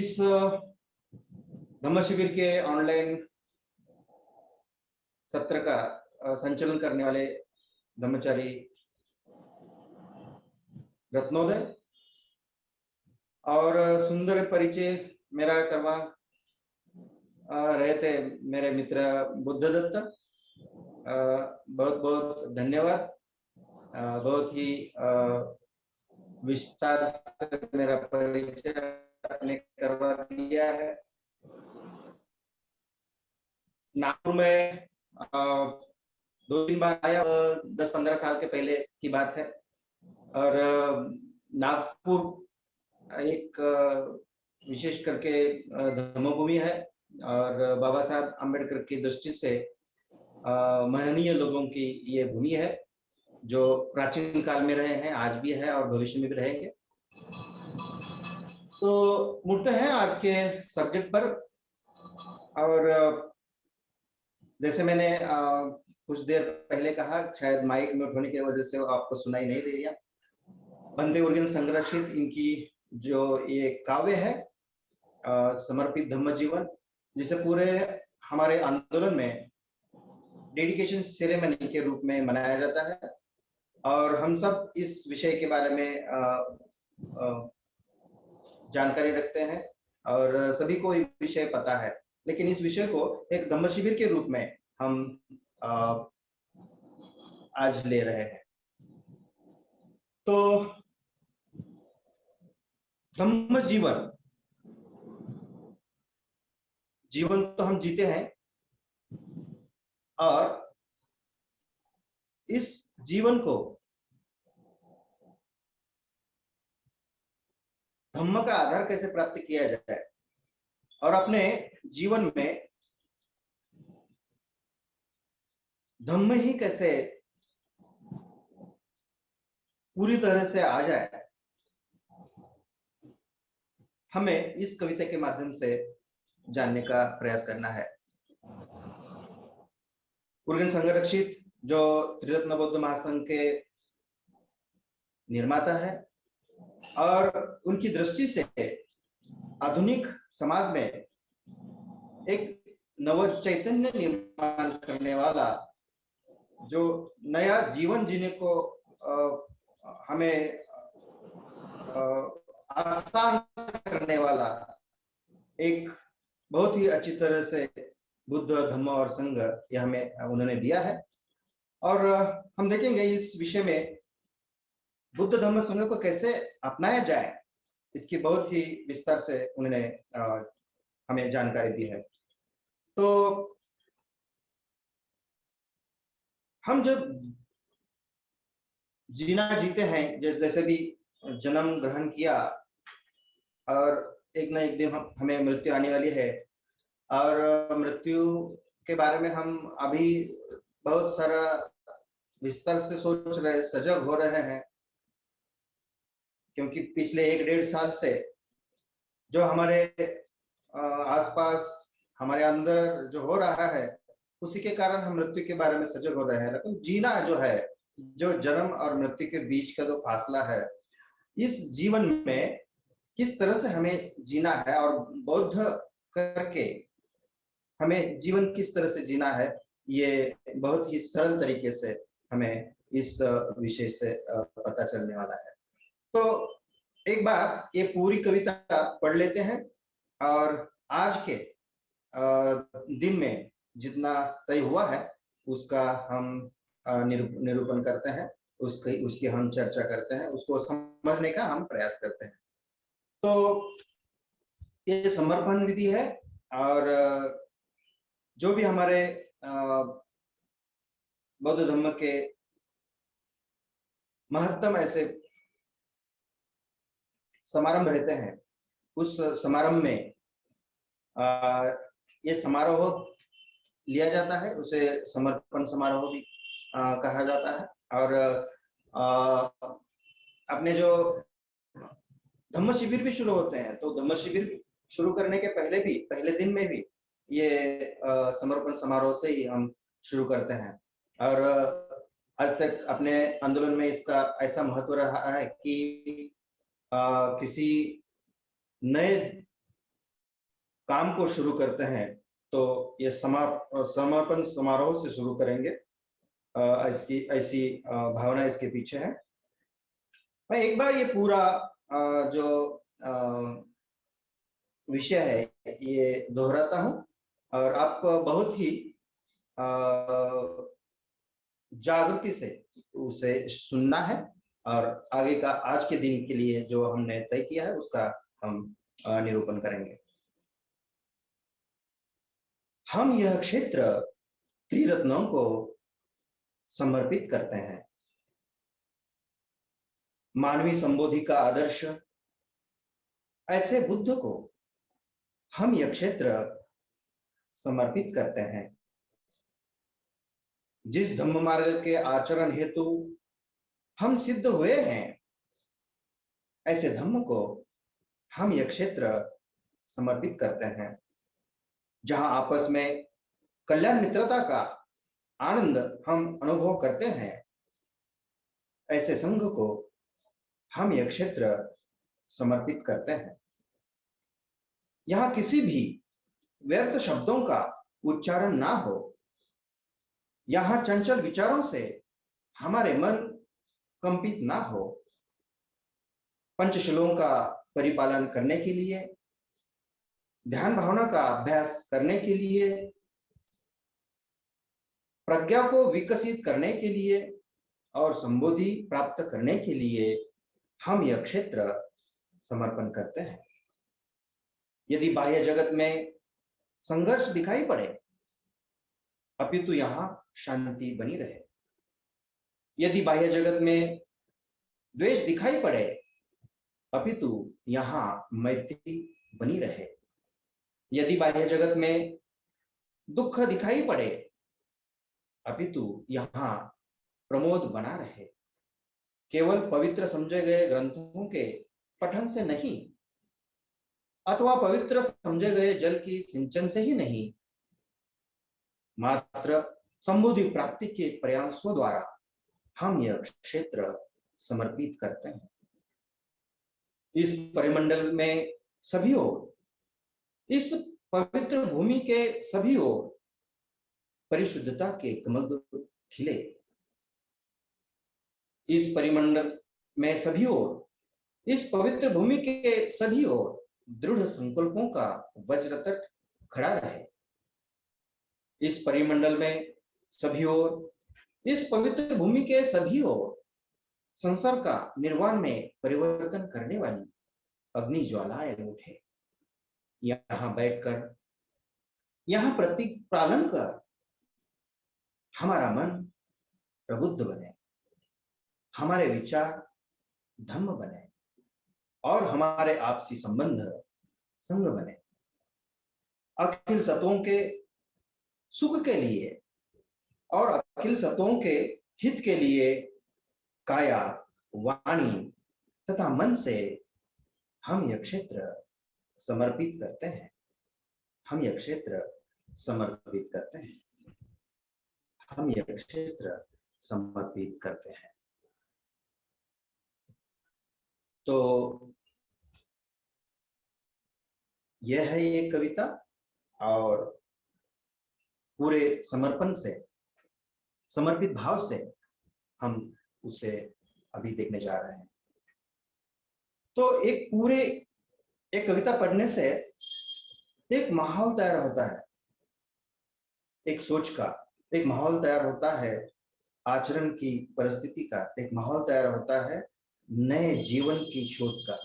इस धम्म शिविर के ऑनलाइन सत्र का संचालन करने वाले धम्मचारी रत्नोदय और सुंदर परिचय मेरा करवा रहे थे मेरे मित्र बुद्धदत्त। बहुत बहुत धन्यवाद। बहुत ही विस्तार से मेरा परिचय आपने करवा दिया है। नागपुर में 2-3 बार आया, 10-15 साल के पहले की बात है। और नागपुर एक विशेष करके धर्मभूमि है और बाबा साहब अम्बेडकर की दृष्टि से महनीय लोगों की ये भूमि है जो प्राचीन काल में रहे हैं, आज भी है और भविष्य में भी रहेंगे। तो मुड़ते हैं आज के सब्जेक्ट पर। और जैसे मैंने कुछ देर पहले कहा, शायद माइक म्यूट होने की वजह से आपको सुनाई नहीं दे रही है। बंदे उर्गेन संरक्षित इनकी जो ये काव्य है समर्पित धम्म जीवन, जिसे पूरे हमारे आंदोलन में डेडिकेशन सेरेमनी के रूप में मनाया जाता है। और हम सब इस विषय के बारे में जानकारी रखते हैं और सभी को ये विषय पता है, लेकिन इस विषय को एक धम्म शिविर के रूप में हम आज ले रहे हैं। तो धम्म जीवन, जीवन तो हम जीते हैं और इस जीवन को धम्म का आधार कैसे प्राप्त किया जाए और अपने जीवन में धम्म ही कैसे पूरी तरह से आ जाए, हमें इस कविता के माध्यम से जानने का प्रयास करना है। उर्गेन संरक्षित जो त्रिरत्न बौद्ध महासंघ के निर्माता है और उनकी दृष्टि से आधुनिक समाज में एक नव चैतन्य निर्माण करने वाला, जो नया जीवन जीने को हमें आसान करने वाला एक बहुत ही अच्छी तरह से बुद्ध धम्म और संघ ये हमें उन्होंने दिया है। और हम देखेंगे इस विषय में बुद्ध धम्म संघ को कैसे अपनाया जाए, इसकी बहुत ही विस्तार से उन्होंने हमें जानकारी दी है। तो हम जब जीना जीते हैं, जैसे भी जन्म ग्रहण किया और एक ना एक दिन हमें मृत्यु आने वाली है और मृत्यु के बारे में हम अभी बहुत सारा विस्तार से सोच रहे, सजग हो रहे हैं, क्योंकि पिछले 1-1.5 साल से जो हमारे आसपास हमारे अंदर जो हो रहा है उसी के कारण हम मृत्यु के बारे में सजग हो रहे हैं। लेकिन जीना जो है, जो जन्म और मृत्यु के बीच का जो फासला है, इस जीवन में किस तरह से हमें जीना है और बौद्ध करके हमें जीवन किस तरह से जीना है, ये बहुत ही सरल तरीके से हमें इस विषय से पता चलने वाला है। तो एक बार ये पूरी कविता पढ़ लेते हैं और आज के दिन में जितना तय हुआ है उसका हम निरूपण करते हैं, उसकी हम चर्चा करते हैं, उसको समझने का हम प्रयास करते हैं। तो ये समर्पण विधि है और जो भी हमारे बौद्ध धर्म के महत्तम ऐसे समारंभ रहते हैं, उस समारंभ में ये समारोह लिया जाता है, उसे समर्पण समारोह भी कहा जाता है। और अपने जो धम्म शिविर भी शुरू होते हैं, तो धम्म शिविर शुरू करने के पहले भी, पहले दिन में भी ये समर्पण समारोह से ही हम शुरू करते हैं। और आज तक अपने आंदोलन में इसका ऐसा महत्व रहा है कि किसी नए काम को शुरू करते हैं तो ये समर्पण समारोह से शुरू करेंगे। इसकी ऐसी भावना इसके पीछे है। मैं एक बार ये पूरा जो विषय है ये दोहराता हूं और आप बहुत ही जागृति से उसे सुनना है और आगे का आज के दिन के लिए जो हमने तय किया है उसका हम निरूपण करेंगे। हम यह क्षेत्र त्रिरत्नों को समर्पित करते हैं। मानवीय संबोधि का आदर्श ऐसे बुद्ध को हम यह क्षेत्र समर्पित करते हैं। जिस धम्म मार्ग के आचरण हेतु हम सिद्ध हुए हैं, ऐसे धम्म को हम यह क्षेत्र समर्पित करते हैं। जहां आपस में कल्याण मित्रता का आनंद हम अनुभव करते हैं, ऐसे संघ को हम यह क्षेत्र समर्पित करते हैं। यहां किसी भी व्यर्थ शब्दों का उच्चारण ना हो। यहां चंचल विचारों से हमारे मन कंपित ना हो। पंचशीलों का परिपालन करने के लिए, ध्यान भावना का अभ्यास करने के लिए, प्रज्ञा को विकसित करने के लिए और संबोधि प्राप्त करने के लिए हम यह क्षेत्र समर्पण करते हैं। यदि बाह्य जगत में संघर्ष दिखाई पड़े, अपितु यहां शांति बनी रहे। यदि बाह्य जगत में द्वेष दिखाई पड़े, अपितु यहां मैत्री बनी रहे। यदि बाह्य जगत में दुख दिखाई पड़े, अपितु यहां प्रमोद बना रहे। केवल पवित्र समझे गए ग्रंथों के पठन से नहीं, अथवा पवित्र समझे गए जल की सिंचन से ही नहीं, मात्र संबोधि प्राप्ति के प्रयासों द्वारा हम यह क्षेत्र समर्पित करते हैं। इस परिमंडल में सभी ओर, इस पवित्र भूमि के सभी ओर परिशुद्धता के कमल खिले। इस परिमंडल में सभी ओर, इस पवित्र भूमि के सभी ओर दृढ़ संकल्पों का वज्रतट खड़ा रहे। इस परिमंडल में सभी ओर, इस पवित्र भूमि के सभी ओर संसार का निर्वाण में परिवर्तन करने वाली अग्नि ज्वालाएं उठे। यहां बैठकर, यहां प्रतीक पालन कर हमारा मन प्रबुद्ध बने, हमारे विचार धम्म बने और हमारे आपसी संबंध संग बने। अखिल सतों के सुख के लिए और अखिल सतों के हित के लिए काया, वाणी तथा मन से हम यह क्षेत्र समर्पित करते हैं। हम यह क्षेत्र समर्पित करते हैं। हम यह क्षेत्र समर्पित करते हैं। तो यह है ये कविता और पूरे समर्पण से, समर्पित भाव से हम उसे अभी देखने जा रहे हैं। तो एक कविता पढ़ने से एक माहौल तैयार होता है, एक सोच का एक माहौल तैयार होता है, आचरण की परिस्थिति का एक माहौल तैयार होता है, नए जीवन की शोध का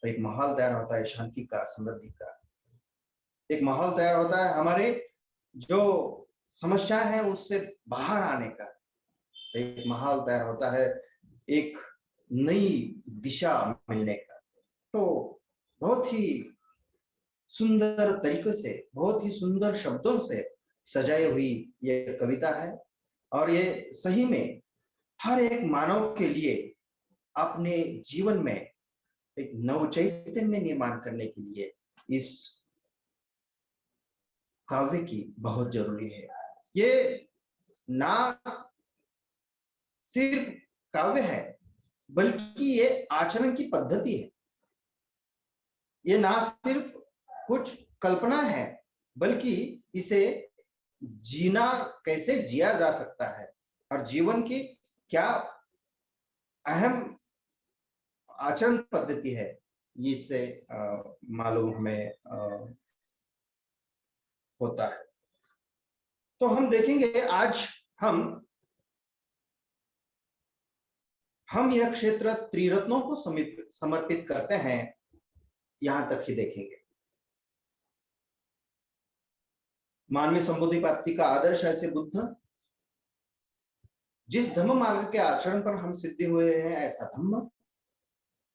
एक माहौल तैयार होता है, शांति का, समृद्धि का एक माहौल तैयार होता है, हमारे जो समस्या है उससे बाहर आने का एक माहौल तैयार होता है, एक नई दिशा मिलने का। तो बहुत ही सुंदर तरीके से, बहुत ही सुंदर शब्दों से सजाई हुई ये कविता है और ये सही में हर एक मानव के लिए अपने जीवन में एक नव चैतन्य निर्माण करने के लिए इस काव्य की बहुत जरूरी है। ये ना सिर्फ काव्य है बल्कि ये आचरण की पद्धति है। ये ना सिर्फ कुछ कल्पना है, बल्कि इसे जीना, कैसे जिया जा सकता है और जीवन की क्या अहम आचरण पद्धति है, इससे मालूम हमें होता है। तो हम देखेंगे आज हम यह क्षेत्र त्रिरत्नों को समर्पित करते हैं, यहां तक ही देखेंगे। मानवीय संबुद्धि प्राप्ति का आदर्श ऐसे बुद्ध, जिस धम्म मार्ग के आचरण पर हम सिद्धि हुए हैं ऐसा धम्म,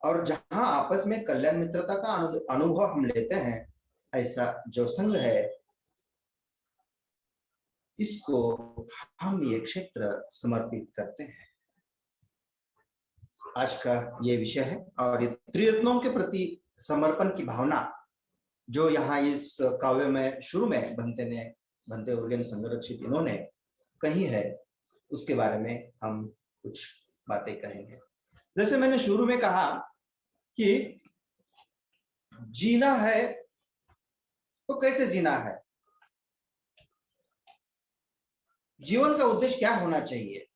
और जहां आपस में कल्याण मित्रता का अनुभव हम लेते हैं ऐसा जो संघ है, इसको हम ये क्षेत्र समर्पित करते हैं। आज का ये विषय है और ये त्रिरत्नों के प्रति समर्पण की भावना जो यहाँ इस काव्य में शुरू में भंते उर्गेन संरक्षित इन्होंने कही है, उसके बारे में हम कुछ बातें कहेंगे। जैसे मैंने शुरू में कहा कि जीना है तो कैसे जीना है, जीवन का उद्देश्य क्या होना चाहिए।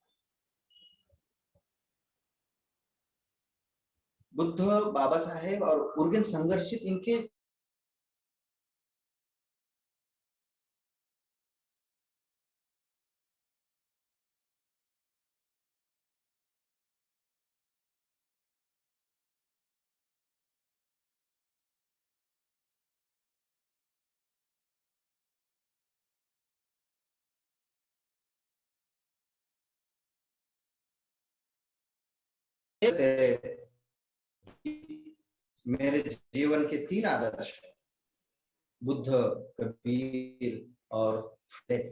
बुद्ध, बाबा साहेब और उर्गेन संघर्षित इनके मेरे जीवन के 3 आदर्श हैं, बुद्ध, कबीर और फतेह।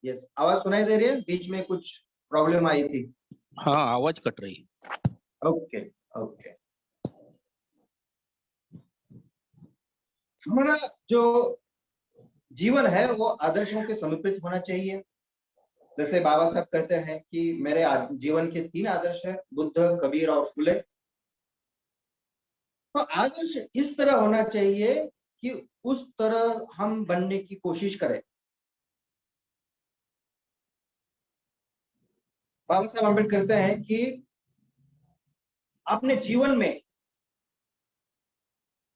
यस, आवाज सुनाई दे रही है? बीच में कुछ प्रॉब्लम आई थी। हाँ, आवाज कट रही। Okay okay. हमारा जो जीवन है वो आदर्शों के समर्पित होना चाहिए। जैसे बाबा साहब कहते हैं कि मेरे जीवन के 3 आदर्श हैं, बुद्ध, कबीर और फुले। तो आदर्श इस तरह होना चाहिए कि उस तरह हम बनने की कोशिश करें। बाबा साहब अम्बेडकर कहते हैं कि अपने जीवन में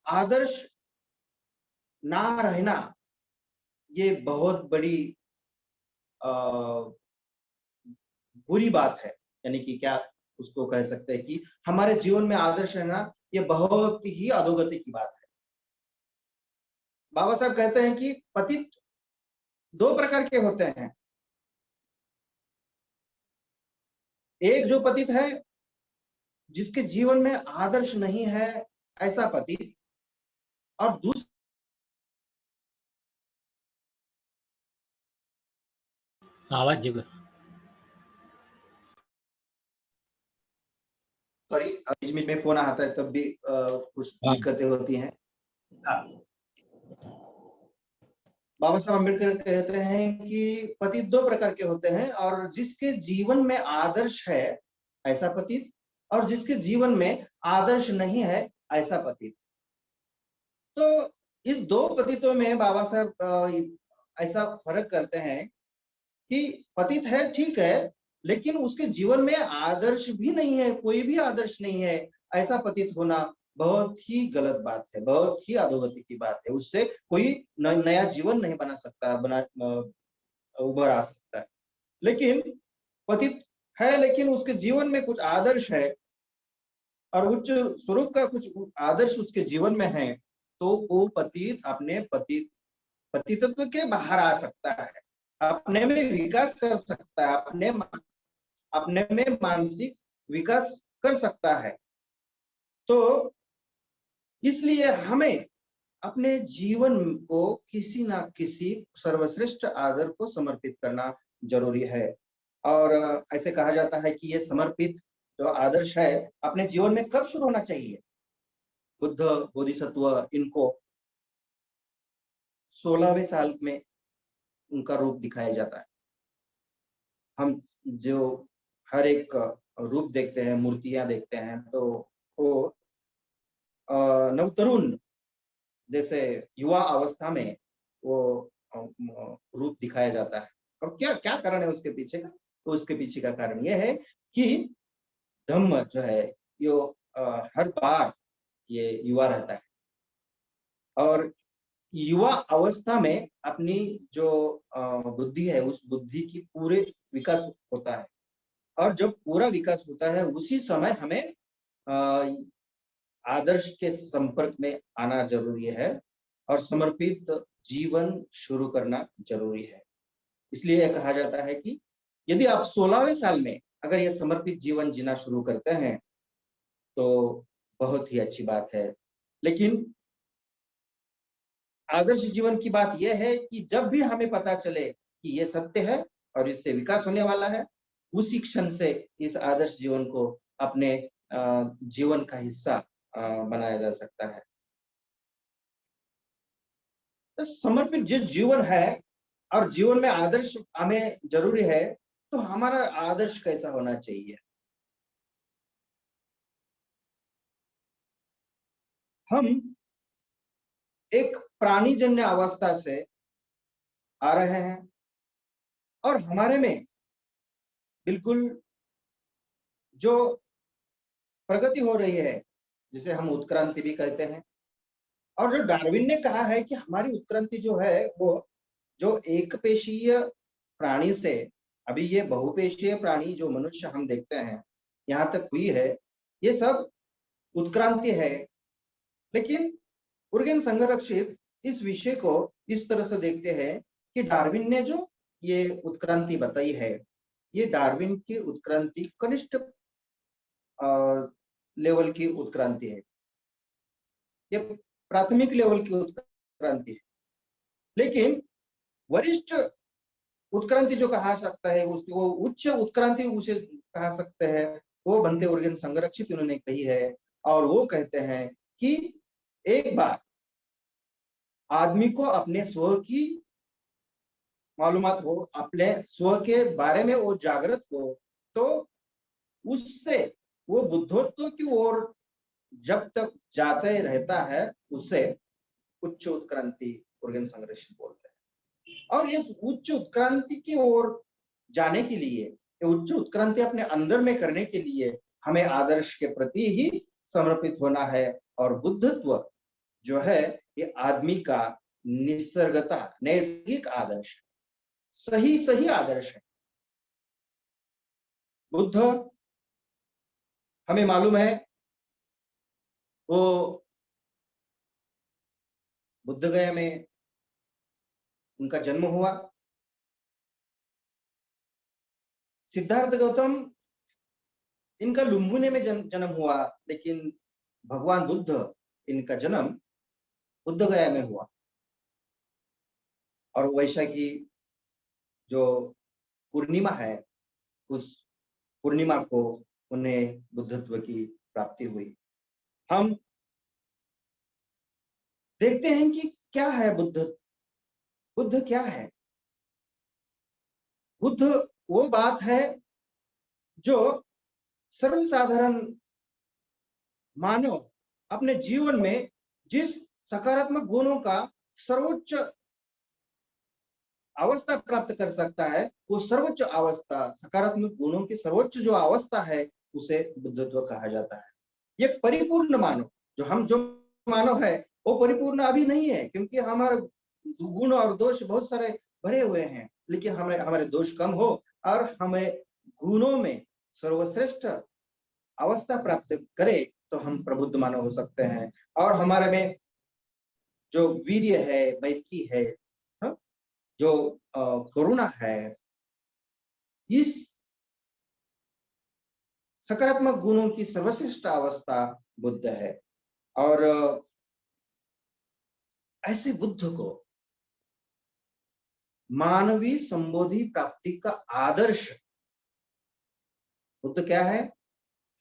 आदर्श ना रहना ये बहुत बड़ी बुरी बात है। यानी कि क्या उसको कह सकते हैं कि हमारे जीवन में आदर्श रहना ये बहुत ही अधोगति की बात है। बाबा साहब कहते हैं कि पतित 2 प्रकार के होते हैं। एक जो पतित है जिसके जीवन में आदर्श नहीं है ऐसा पतित, और दूसरा आवाज जगह सॉरी, बीच में फोन आता है तब भी कुछ दिक्कतें होती हैं। बाबा साहब अम्बेडकर कहते हैं कि पतित 2 प्रकार के होते हैं, और जिसके जीवन में आदर्श है ऐसा पतित, और जिसके जीवन में आदर्श नहीं है ऐसा पतित। तो इस 2 पतितों में बाबा साहब ऐसा फर्क करते हैं कि पतित है ठीक है, लेकिन उसके जीवन में आदर्श भी नहीं है, कोई भी आदर्श नहीं है, ऐसा पतित होना बहुत ही गलत बात है, बहुत ही अधोगति की बात है। उससे कोई नया जीवन नहीं बना सकता, उभर आ सकता है। लेकिन पतित है लेकिन उसके जीवन में कुछ आदर्श है और उच्च स्वरूप का कुछ आदर्श उसके जीवन में है, तो वो पतित अपने पतितत्व के बाहर आ सकता है, अपने में विकास कर सकता है, अपने में मानसिक विकास कर सकता है। तो इसलिए हमें अपने जीवन को किसी ना किसी सर्वश्रेष्ठ आदर को समर्पित करना जरूरी है। और ऐसे कहा जाता है कि ये समर्पित जो आदर्श है अपने जीवन में कब शुरू होना चाहिए। बुद्ध, बोधिसत्व, इनको 16वें साल में उनका रूप दिखाया जाता है। हम जो हर एक रूप देखते हैं, मूर्तियां देखते हैं, तो वो नवतरुण जैसे युवा अवस्था में वो रूप दिखाया जाता है। और क्या क्या कारण है उसके पीछे का? तो उसके पीछे का कारण यह है कि धम्म जो है यो हर बार ये युवा रहता है और युवा अवस्था में अपनी जो बुद्धि है उस बुद्धि की पूरे विकास होता है। और जब पूरा विकास होता है उसी समय हमें आदर्श के संपर्क में आना जरूरी है और समर्पित जीवन शुरू करना जरूरी है। इसलिए कहा जाता है कि यदि आप 16वें साल में अगर ये समर्पित जीवन जीना शुरू करते हैं तो बहुत ही अच्छी बात है। लेकिन आदर्श जीवन की बात यह है कि जब भी हमें पता चले कि ये सत्य है और इससे विकास होने वाला है, उसी क्षण से इस आदर्श जीवन को अपने जीवन का हिस्सा बनाया जा सकता है। तो समर्पित जो जीवन है और जीवन में आदर्श हमें जरूरी है, तो हमारा आदर्श कैसा होना चाहिए? हम एक प्राणीजन्य अवस्था से आ रहे हैं और हमारे में बिल्कुल जो प्रगति हो रही है जिसे हम उत्क्रांति भी कहते हैं। और जो डार्विन ने कहा है कि हमारी उत्क्रांति जो है वो जो एक पेशीय प्राणी से अभी ये बहुपेशीय प्राणी जो मनुष्य हम देखते हैं यहाँ तक हुई है, ये सब उत्क्रांति है। लेकिन उर्गेन संरक्षित इस विषय को इस तरह से देखते हैं कि डार्विन ने जो ये उत्क्रांति बताई है, ये डार्विन की उत्क्रांति कनिष्ठ लेवल की उत्क्रांति है, ये प्राथमिक लेवल की उत्क्रांति है। लेकिन वरिष्ठ उत्क्रांति जो कहा सकता है उसको, वो उच्च उत्क्रांति उसे कहा सकते हैं, वो बनते उर्गेन संरक्षित उन्होंने कही है। और वो कहते हैं कि एक बार आदमी को अपने स्व की मालूमात हो, अपने स्व के बारे में वो जागृत हो, तो उससे वो बुद्धत्व की ओर जब तक जाते रहता है उसे उच्च उत्क्रांति उर्गेन संरक्षित बोलते हैं। और ये उच्च उत्क्रांति की ओर जाने के लिए, उच्च उत्क्रांति अपने अंदर में करने के लिए हमें आदर्श के प्रति ही समर्पित होना है। और बुद्धत्व जो है ये आदमी का निसर्गता नैसर्गिक आदर्श, सही सही आदर्श है। बुद्ध हमें मालूम है वो बुद्ध गया में उनका जन्म हुआ। सिद्धार्थ गौतम इनका लुम्बिनी में जन्म हुआ, लेकिन भगवान बुद्ध इनका जन्म बुद्ध गया में हुआ। और वैशाखी जो पूर्णिमा है उस पूर्णिमा को उन्हें बुद्धत्व की प्राप्ति हुई। हम देखते हैं कि क्या है बुद्ध, बुद्ध क्या है? बुद्ध वो बात है जो सर्वसाधारण मानव अपने जीवन में जिस सकारात्मक गुणों का सर्वोच्च अवस्था प्राप्त कर सकता है, वो सर्वोच्च अवस्था, सकारात्मक गुणों की सर्वोच्च जो अवस्था है उसे बुद्धत्व कहा जाता है। ये परिपूर्ण मानव, जो मानव है वो परिपूर्ण अभी नहीं है, क्योंकि हमारे गुण और दोष बहुत सारे भरे हुए हैं। लेकिन हमारे दोष कम हो और हमें गुणों में सर्वश्रेष्ठ अवस्था प्राप्त करे तो हम प्रबुद्ध मानव हो सकते हैं। और हमारे में जो वीर्य है, मैत्री है, जो करुणा है, इस सकारात्मक गुणों की सर्वश्रेष्ठ अवस्था बुद्ध है। और ऐसे बुद्ध को मानवीय संबोधि प्राप्ति का आदर्श, बुद्ध क्या है?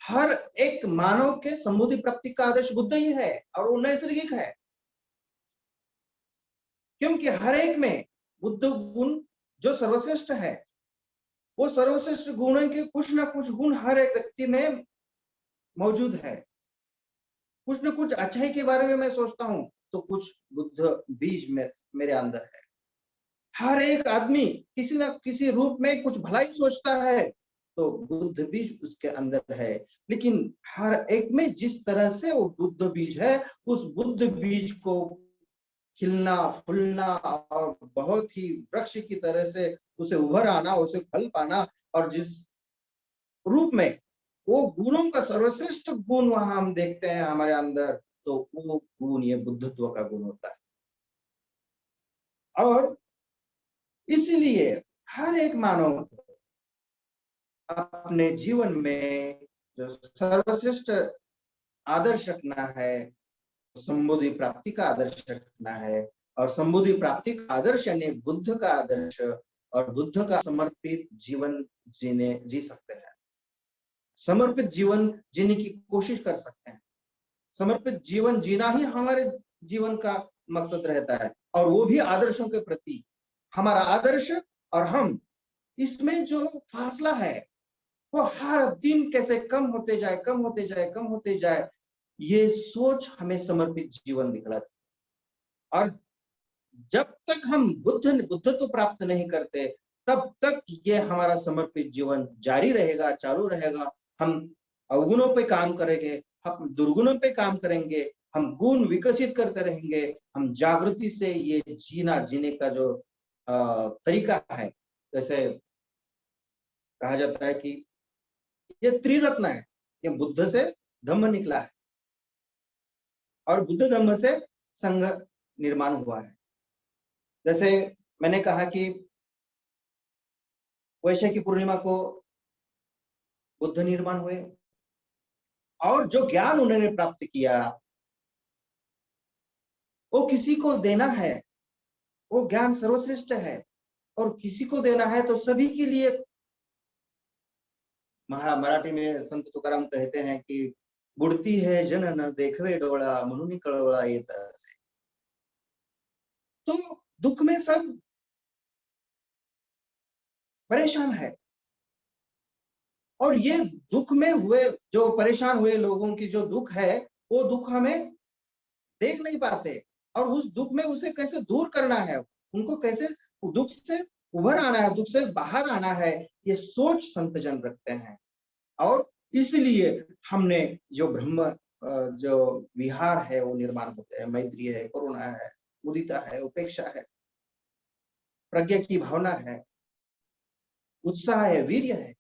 हर एक मानव के संबोधि प्राप्ति का आदर्श बुद्ध ही है और वो नैसर्गिक है, क्योंकि हर एक में बुद्ध गुण जो सर्वश्रेष्ठ है, वो सर्वश्रेष्ठ गुणों के कुछ ना कुछ गुण हर एक व्यक्ति में मौजूद है। कुछ न कुछ अच्छाई के बारे में मैं सोचता हूँ तो कुछ बुद्ध बीज में मेरे अंदर है। हर एक आदमी किसी न किसी रूप में कुछ भलाई सोचता है तो बुद्ध बीज उसके अंदर है। लेकिन हर एक में जिस तरह से वो बुद्ध बीज है, उस बुद्ध बीज को खिलना फूलना और बहुत ही वृक्ष की तरह से उसे उभर आना, उसे फल पाना, और जिस रूप में वो गुणों का सर्वश्रेष्ठ गुण वहां हम देखते हैं हमारे अंदर, तो वो गुण ये बुद्धत्व का गुण होता है। और इसलिए हर एक मानव अपने जीवन में जो सर्वश्रेष्ठ आदर्श रखना है, संबोधि प्राप्ति का आदर्श रखना है। और संबोधि प्राप्ति का आदर्श यानी बुद्ध का आदर्श और बुद्ध का समर्पित जीवन जी सकते हैं। समर्पित जीवन जीने की कोशिश कर सकते हैं। समर्पित जीवन जीना ही हमारे जीवन का मकसद रहता है, और वो भी आदर्शों के प्रति। हमारा आदर्श और हम, इसमें जो फासला है वो हर दिन कैसे कम होते जाए, कम होते जाए, कम होते जाए, ये सोच हमें समर्पित जीवन दिखलाती। और जब तक हम बुद्धत्व प्राप्त नहीं करते, तब तक ये हमारा समर्पित जीवन जारी रहेगा, चालू रहेगा। हम अवगुणों पे काम करेंगे, हम दुर्गुणों पे काम करेंगे, हम गुण विकसित करते रहेंगे। हम जागृति से ये जीने का जो तरीका है, जैसे कहा जाता है कि ये त्रिरत्न है, ये बुद्ध से धम्म निकला है और बुद्ध धम्म से संघ निर्माण हुआ है। जैसे मैंने कहा कि वैशाखी पूर्णिमा को बुद्ध निर्माण हुए, और जो ज्ञान उन्होंने प्राप्त किया वो किसी को देना है, वो ज्ञान सर्वश्रेष्ठ है और किसी को देना है तो सभी के लिए। मराठी में संत तुकाराम कहते हैं कि बुडती है जन न देखवे डोळा म्हणून कळवळा येत असे। तो दुख में सब परेशान है, और ये दुख में हुए जो परेशान हुए लोगों की जो दुख है, वो दुख हमें देख नहीं पाते, और उस दुख में उसे कैसे दूर करना है, उनको कैसे दुख से उभर आना है, दुख से बाहर आना है, ये सोच संत जन रखते हैं। और इसलिए हमने जो ब्रह्म जो विहार है वो निर्माण होते हैं। मैत्री है, करुणा है, मुदिता है, उपेक्षा है, प्रज्ञा की भावना है, उत्साह है, वीर्य है।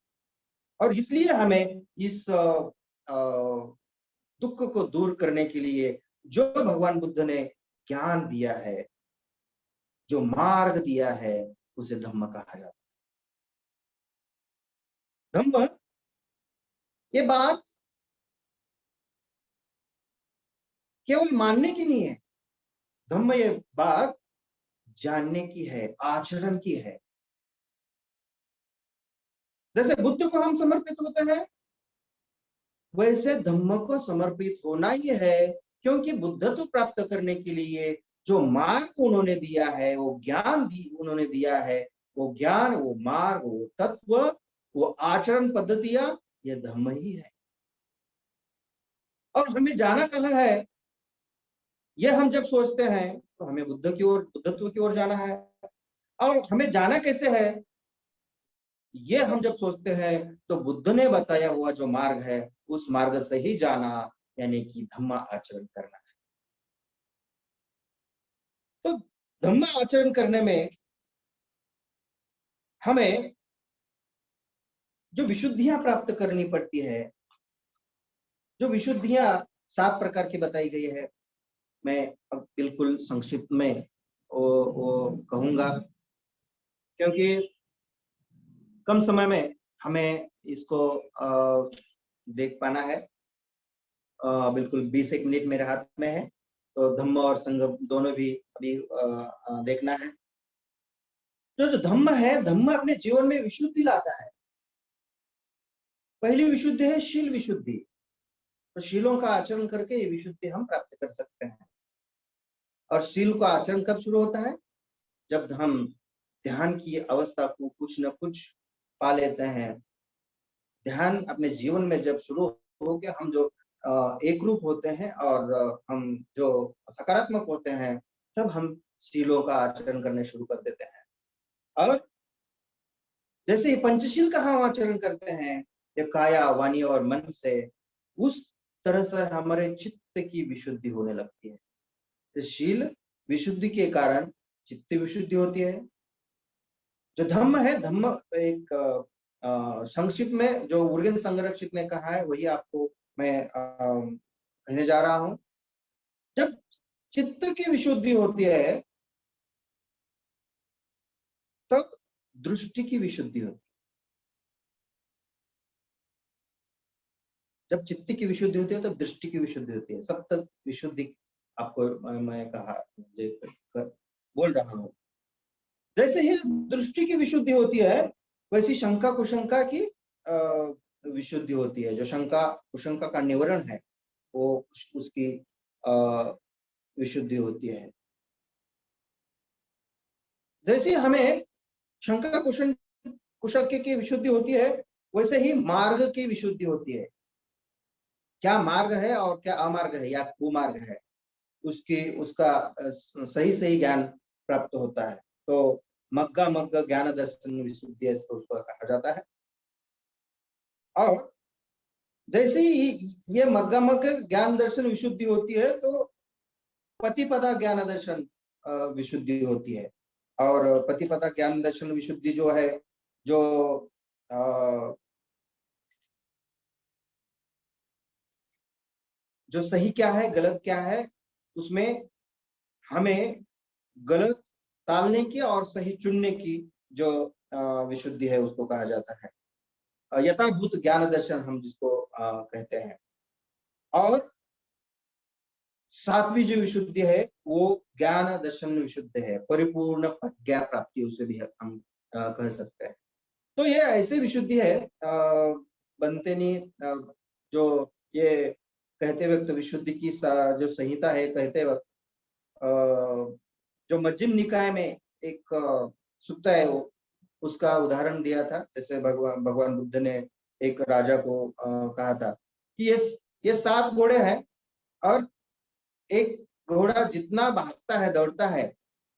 और इसलिए हमें इस दुख को दूर करने के लिए जो भगवान बुद्ध ने ज्ञान दिया है, जो मार्ग दिया है, उसे धम्म कहा जाता है। धम्म ये बात केवल मानने की नहीं है, धम्म ये बात जानने की है, आचरण की है। जैसे बुद्ध को हम समर्पित होते हैं, वैसे धम्म को समर्पित होना ही है, क्योंकि बुद्धत्व प्राप्त करने के लिए जो मार्ग उन्होंने दिया है, वो ज्ञान उन्होंने दिया है, वो ज्ञान, वो मार्ग, वो तत्व, वो आचरण पद्धतियां, ये धम्म ही है। और हमें जाना कहाँ है, ये हम जब सोचते हैं तो हमें बुद्ध की ओर, बुद्धत्व की ओर जाना है। और हमें जाना कैसे है, ये हम जब सोचते हैं तो बुद्ध ने बताया हुआ जो मार्ग है, उस मार्ग से ही जाना, यानी कि धम्म आचरण करना है। तो धम्म आचरण करने में हमें जो विशुद्धियां प्राप्त करनी पड़ती है, जो विशुद्धियां 7 प्रकार की बताई गई है, मैं अब बिल्कुल संक्षिप्त में वो कहूंगा, क्योंकि कम समय में हमें इसको देख पाना है। बिल्कुल 20 मिनट मेरे हाथ में है, तो धम्म और संघ दोनों भी अभी देखना है। तो जो धम्म है, धम्म अपने जीवन में विशुद्धि लाता है। पहली विशुद्धि है शील विशुद्धि। तो शीलों का आचरण करके ये विशुद्धि हम प्राप्त कर सकते हैं। और शील का आचरण कब शुरू होता है, जब हम ध्यान की अवस्था को कुछ न कुछ पा लेते हैं। ध्यान अपने जीवन में जब शुरू हो गया, हम जो एक रूप होते हैं और हम जो सकारात्मक होते हैं, तब हम शीलों का आचरण करने शुरू कर देते हैं। और जैसे ही पंचशील का हम आचरण करते हैं, ये काया, वाणी और मन से, उस तरह से हमारे चित्त की विशुद्धि होने लगती है। तो शील विशुद्धि के कारण चित्त विशुद्धि होती है। जो धम्म है, धम्म एक संक्षिप्त में जो उर्गेन संरक्षित ने कहा है, वही आपको मैं कहने जा रहा हूं। जब चित्त की विशुद्धि होती है, तब दृष्टि की विशुद्धि होती है। जब चित्त की विशुद्धि होती है, तब दृष्टि की विशुद्धि होती है। सब तक विशुद्धि आपको मैं कहा बोल रहा हूं। जैसे ही दृष्टि की विशुद्धि होती है, वैसी शंका कुशंका की विशुद्धि होती है। जो शंका कुशंका का निवारण है, वो उसकी विशुद्धि होती है। जैसे हमें शंका कुशंका की विशुद्धि होती है, वैसे ही मार्ग की विशुद्धि होती है। क्या मार्ग है और क्या अमार्ग है या कुमार्ग है, उसका सही सही ज्ञान प्राप्त होता है। तो मग्गा मग्ग ज्ञान दर्शन विशुद्धि इसको उसको कहा जाता है। और जैसे ही ये मग्गा मग्ग ज्ञान दर्शन विशुद्धि होती है, तो पतिपदा ज्ञान दर्शन विशुद्धि होती है। और पतिपदा ज्ञान दर्शन विशुद्धि जो है, जो जो सही क्या है, गलत क्या है, उसमें हमें गलत टालने की और सही चुनने की जो विशुद्धि है, उसको कहा जाता है यथाभूत ज्ञान दर्शन, हम जिसको कहते हैं। और सातवीं जो विशुद्धि है, वो ज्ञान दर्शन विशुद्ध है, परिपूर्ण प्रज्ञा प्राप्ति उसे भी हम कह सकते हैं। तो ये ऐसे विशुद्धि है बनते नहीं, जो ये कहते वक्त विशुद्धि की जो संहिता है, कहते वक्त जो मध्यम निकाय में एक सूक्त है, उसका उदाहरण दिया था। जैसे भगवान बुद्ध ने एक राजा को कहा था कि ये 7 घोड़े हैं, और एक घोड़ा जितना भागता है, दौड़ता है,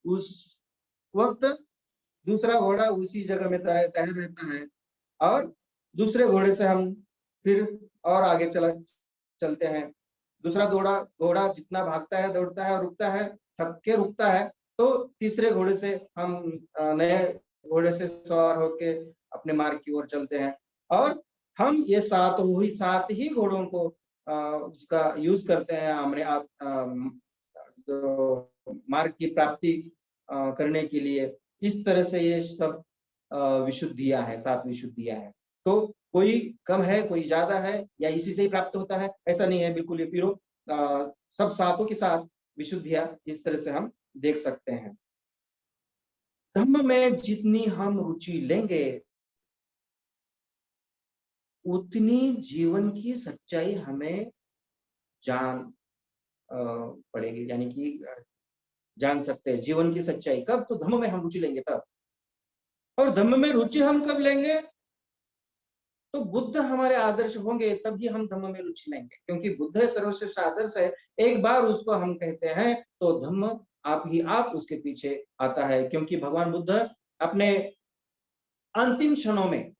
उस वक्त दूसरा घोड़ा उसी जगह में तैर रहता है। और दूसरे घोड़े से हम फिर और आगे चलते हैं। दूसरा घोड़ा जितना भागता है, दौड़ता है और रुकता है, थक के रुकता है, तो तीसरे घोड़े से हम नए घोड़े से सवार होके अपने मार्ग की ओर चलते हैं। और हम ये 7 ही घोड़ों को उसका यूज करते हैं हमने आप मार्ग की प्राप्ति करने के लिए। इस तरह से ये सब विशुद्धियां हैं, 7 विशुद्धियां हैं। तो कोई कम है, कोई ज्यादा है, या इसी से ही प्राप्त होता है, ऐसा नहीं है। बिल्कुल ये पीरो सब 7 के साथ विशुद्धियां इस तरह से हम देख सकते हैं। धम्म में जितनी हम रुचि लेंगे, उतनी जीवन की सच्चाई हमें जान पड़ेगी, यानी कि जान सकते हैं जीवन की सच्चाई। कब? तो धम्म में हम रुचि लेंगे तब। और धम्म में रुचि हम कब लेंगे? तो बुद्ध हमारे आदर्श होंगे, तभी हम धम्म में रुचि लेंगे, क्योंकि बुद्ध सर्वश्रेष्ठ आदर्श है। एक बार उसको हम कहते हैं तो धम्म आप ही आप उसके पीछे आता है। क्योंकि भगवान बुद्ध अपने अंतिम क्षणों में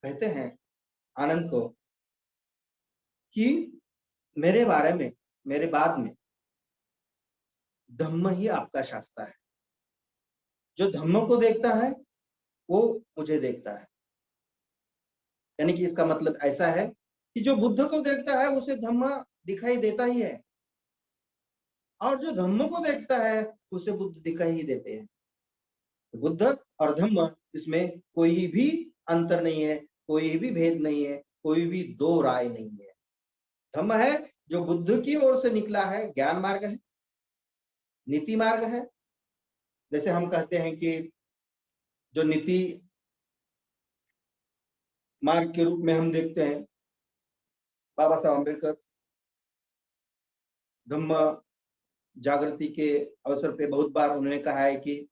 कहते हैं आनंद को कि मेरे बारे में, मेरे बाद में धम्म ही आपका शास्त्र है। जो धम्म को देखता है, वो मुझे देखता है। यानी कि इसका मतलब ऐसा है कि जो बुद्ध को देखता है, उसे धम्म दिखाई देता ही है, और जो धम्म को देखता है, उसे बुद्ध दिखाई ही देते हैं। बुद्ध और धम्म, इसमें कोई भी अंतर नहीं है, कोई भी भेद नहीं है, कोई भी दो राय नहीं है। धम्म है जो बुद्ध की ओर से निकला है, ज्ञान मार्ग है, नीति मार्ग है। जैसे हम कहते हैं कि जो नीति मार्ग के रूप में हम देखते हैं बाबा साहब अम्बेडकर, धम्म जागृति के अवसर पे बहुत बार उन्होंने कहा है कि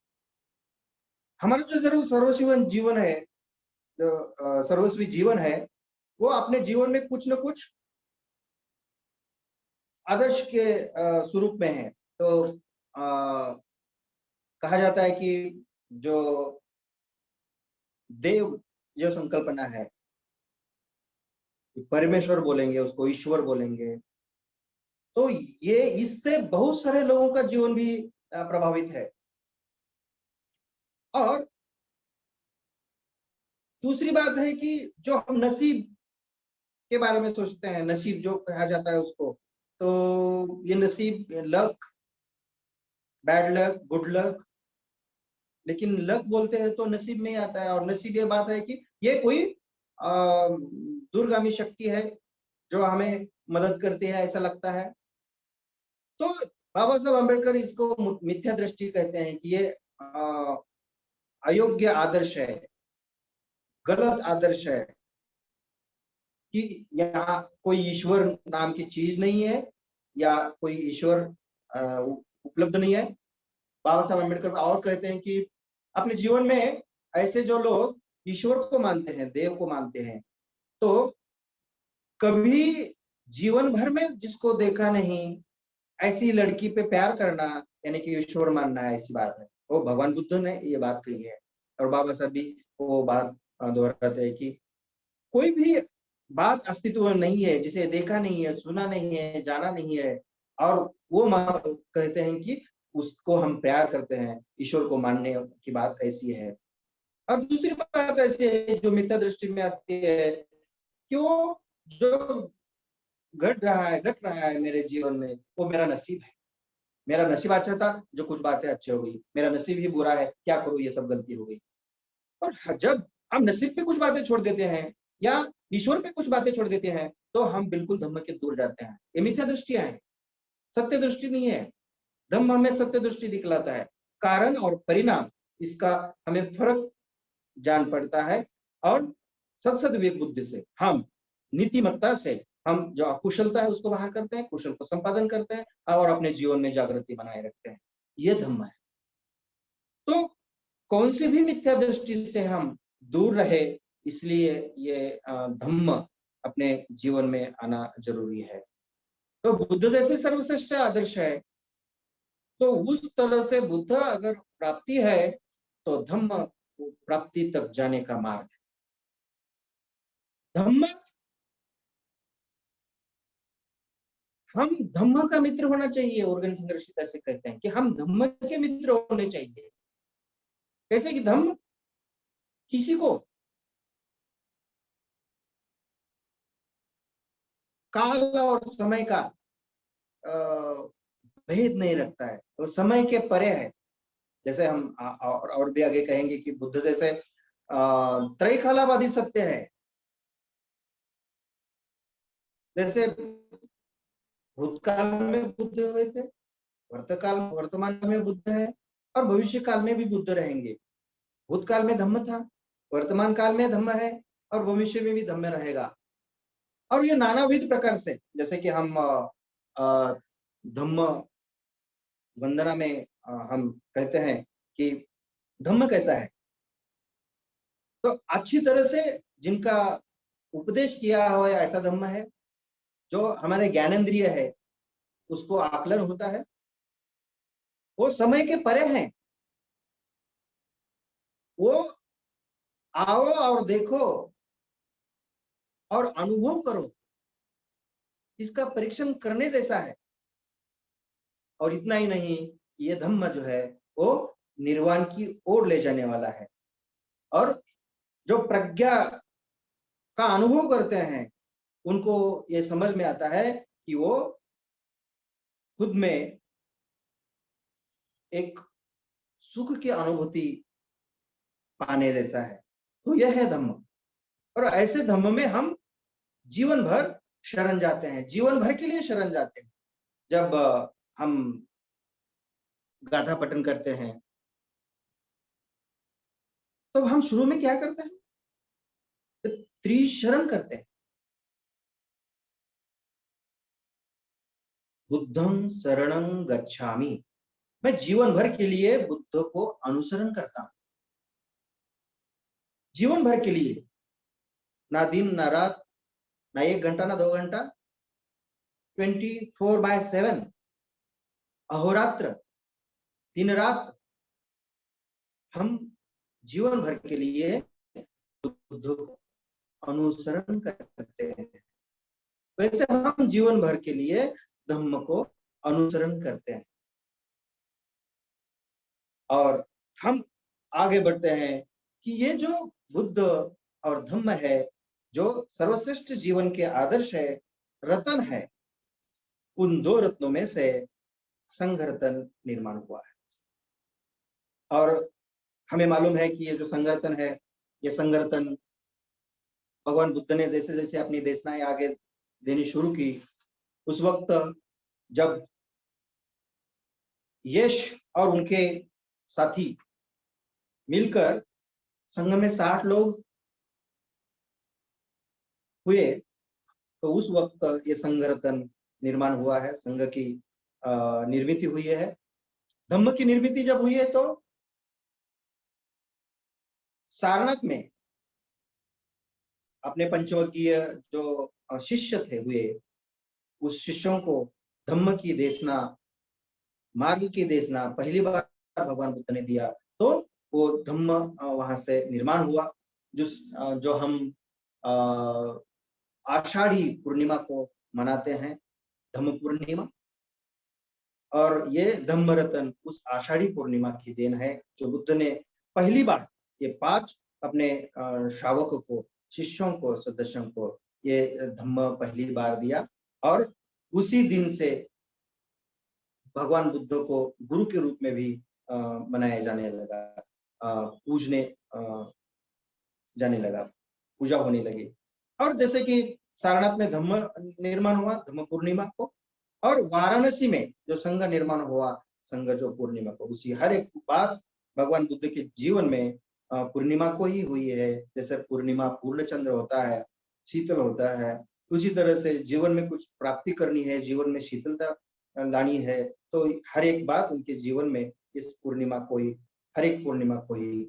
हमारा जो सर्वस्वी जीवन है, जो सर्वस्वी जीवन है, वो अपने जीवन में कुछ न कुछ आदर्श के स्वरूप में है। तो कहा जाता है कि जो देव जो संकल्पना है, परमेश्वर बोलेंगे उसको, ईश्वर बोलेंगे, तो ये इससे बहुत सारे लोगों का जीवन भी प्रभावित है। और दूसरी बात है कि जो हम नसीब के बारे में सोचते हैं, नसीब जो कहा जाता है उसको, तो ये नसीब, luck, bad luck, good luck, लेकिन लक बोलते हैं तो नसीब में ही आता है। और नसीब ये बात है कि ये कोई दूरगामी शक्ति है जो हमें मदद करती है, ऐसा लगता है। तो बाबा साहब अम्बेडकर इसको मिथ्या दृष्टि कहते हैं कि ये अयोग्य आदर्श है, गलत आदर्श है, कि यहाँ कोई ईश्वर नाम की चीज नहीं है या कोई ईश्वर उपलब्ध नहीं है। बाबा साहब अम्बेडकर और कहते हैं कि अपने जीवन में ऐसे जो लोग ईश्वर को मानते हैं, देव को मानते हैं, तो कभी जीवन भर में जिसको देखा नहीं, ऐसी लड़की पे प्यार करना यानी कि ईश्वर मानना है, ऐसी बात है। वो भगवान बुद्ध ने ये बात कही है और बाबा साहब भी वो बात दोहराते हैं कि कोई भी बात अस्तित्व में नहीं है जिसे देखा नहीं है, सुना नहीं है, जाना नहीं है, और वो कहते हैं कि उसको हम प्यार करते हैं। ईश्वर को मानने की बात ऐसी है। और दूसरी बात ऐसी है जो मिथ्या दृष्टि में आती है कि वो जो घट रहा है मेरे जीवन में, वो मेरा नसीब है। मेरा नसीब अच्छा था, जो कुछ बातें अच्छी हो गई, मेरा नसीब ही बुरा है, क्या करूं, ये सब गलती हो गई। और जब हम नसीब पे कुछ बातें छोड़ देते हैं या ईश्वर पे कुछ बातें छोड़ देते हैं, तो हम बिल्कुल धम्म के दूर जाते हैं। ये मिथ्या दृष्टियां हैं, सत्य दृष्टि नहीं है। धम्म हमें सत्य दृष्टि दिखलाता है। कारण और परिणाम, इसका हमें फर्क जान पड़ता है। और सद विवेक बुद्धि से, हम नीतिमत्ता से, हम जो अकुशलता है उसको बाहर करते हैं, कुशल को संपादन करते हैं और अपने जीवन में जागृति बनाए रखते हैं। ये धम्म है। तो कौन सी भी मिथ्या दृष्टि से हम दूर रहे, इसलिए ये धम्म अपने जीवन में आना जरूरी है। तो बुद्ध जैसे सर्वश्रेष्ठ आदर्श है, तो उस तरह से बुद्ध अगर प्राप्ति है तो धम्म प्राप्ति तक जाने का मार्ग है। धम्म, हम धम्म का मित्र होना चाहिए। ऑर्गन संघर्ष ऐसे कहते हैं कि हम धम्म के मित्र होने चाहिए। कैसे कि धम्म किसी को काल और समय का भेद नहीं रखता है, तो समय के परे है। जैसे हम और भी आगे कहेंगे कि बुद्ध जैसे त्रैकालवादी सत्य है। जैसे भूतकाल में बुद्ध हुए थे, वर्तमान में बुद्ध है और भविष्य काल में भी बुद्ध रहेंगे। भूतकाल में धम्म था, वर्तमान काल में धम्म है और भविष्य में भी धम्म रहेगा। और ये नानाविध प्रकार से, जैसे कि हम धम्म वंदना में हम कहते हैं कि धम्म कैसा है, तो अच्छी तरह से जिनका उपदेश किया हुआ है ऐसा धम्म है। जो हमारे ज्ञानेंद्रिय है उसको आकलन होता है, वो समय के परे हैं। वो आओ और देखो और अनुभव करो, इसका परीक्षण करने जैसा है। और इतना ही नहीं, ये धम्म जो है वो निर्वाण की ओर ले जाने वाला है। और जो प्रज्ञा का अनुभव करते हैं उनको ये समझ में आता है कि वो खुद में एक सुख की अनुभूति पाने जैसा है। तो यह है धम्म। और ऐसे धम्म में हम जीवन भर शरण जाते हैं, जीवन भर के लिए शरण जाते हैं। जब हम गाथा पठन करते हैं तो हम शुरू में क्या करते हैं, तो त्रिशरण करते हैं। बुद्धं शरणं गच्छामि, मैं जीवन भर के लिए बुद्ध को अनुसरण करता हूं। जीवन भर के लिए, ना दिन ना रात, ना 1 घंटा ना 2 घंटा, 24/7, अहोरात्र, दिन रात हम जीवन भर के लिए बुद्ध को अनुसरण करते हैं। वैसे हम जीवन भर के लिए धम्म को अनुसरण करते हैं और हम आगे बढ़ते हैं कि ये जो बुद्ध और धम्म है, जो सर्वश्रेष्ठ जीवन के आदर्श है, रतन है, उन 2 रत्नों में से संघ रतन निर्माण हुआ है। और हमें मालूम है कि ये जो संघ रतन है, ये संघ रतन भगवान बुद्ध ने जैसे जैसे अपनी देशनाएं आगे देनी शुरू की, उस वक्त जब यश और उनके साथी मिलकर संघ में 60 लोग हुए, तो उस वक्त ये संघ रतन निर्माण हुआ है, संघ की निर्मित हुई है। धम्म की निर्मित जब हुई है तो सारनाथ में अपने पंचवकीय जो शिष्य थे हुए, उस शिष्यों को धम्म की देशना, मार्ग की देशना पहली बार भगवान बुद्ध ने दिया, तो वो धम्म वहां से निर्माण हुआ, जो हम आषाढ़ी पूर्णिमा को मनाते हैं, धम्म पूर्णिमा। और ये धम्म रतन उस आषाढ़ी पूर्णिमा की देन है, जो बुद्ध ने पहली बार ये 5 अपने श्रावकों को, शिष्यों को, सदस्यों को ये धम्म पहली बार दिया। और उसी दिन से भगवान बुद्ध को गुरु के रूप में भी मनाया जाने लगा, पूजने जाने लगा, पूजा होने लगी। और जैसे कि सारनाथ में धम्म निर्माण हुआ धम्म पूर्णिमा को, और वाराणसी में जो संघ निर्माण हुआ संघ जो पूर्णिमा को, उसी हर एक बात भगवान बुद्ध के जीवन में पूर्णिमा को ही हुई है। जैसे पूर्णिमा पूर्ण चंद्र होता है, शीतल होता है, उसी तरह से जीवन में कुछ प्राप्ति करनी है, जीवन में शीतलता लानी है, तो हर एक बात उनके जीवन में इस पूर्णिमा को ही, हर एक पूर्णिमा को ही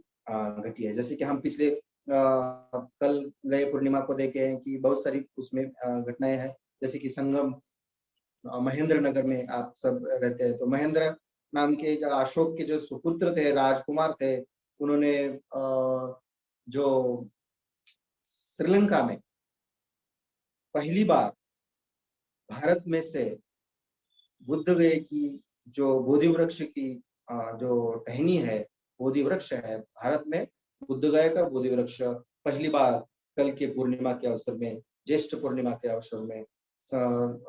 घटी है। जैसे कि हम पिछले कल गए पूर्णिमा को देखे हैं कि बहुत सारी उसमें घटनाएं हैं। जैसे कि संगम महेंद्र नगर में आप सब रहते हैं, तो महेंद्र नाम के अशोक के जो सुपुत्र थे, राजकुमार थे, उन्होंने जो श्रीलंका में पहली बार भारत में से बुद्ध गए की जो बोधि वृक्ष की जो टहनी है, बोधि वृक्ष है, भारत में बुद्ध गया का बोधि वृक्ष पहली बार कल के पूर्णिमा के अवसर में, ज्येष्ठ पूर्णिमा के अवसर में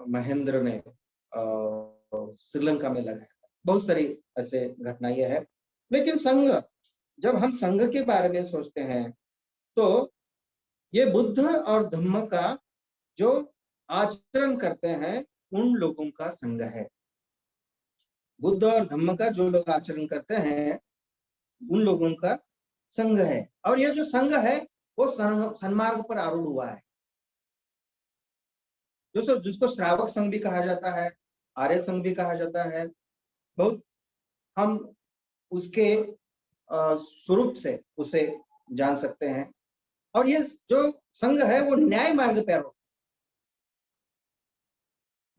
महेंद्र ने श्रीलंका में लगाया। बहुत सारी ऐसे घटनाएं हैं। लेकिन संघ, जब हम संघ के बारे में सोचते हैं तो ये बुद्ध और धम्म का जो आचरण करते हैं उन लोगों का संघ है। बुद्ध और धम्म का जो लोग आचरण करते हैं उन लोगों का संघ है। और ये जो संघ है वो सन्मार्ग पर आरूढ़ हुआ है, जिसको श्रावक संघ भी कहा जाता है, आर्य संघ भी कहा जाता है। बहुत हम उसके स्वरूप से उसे जान सकते हैं। और ये जो संघ है वो न्याय मार्ग पे आरूढ़,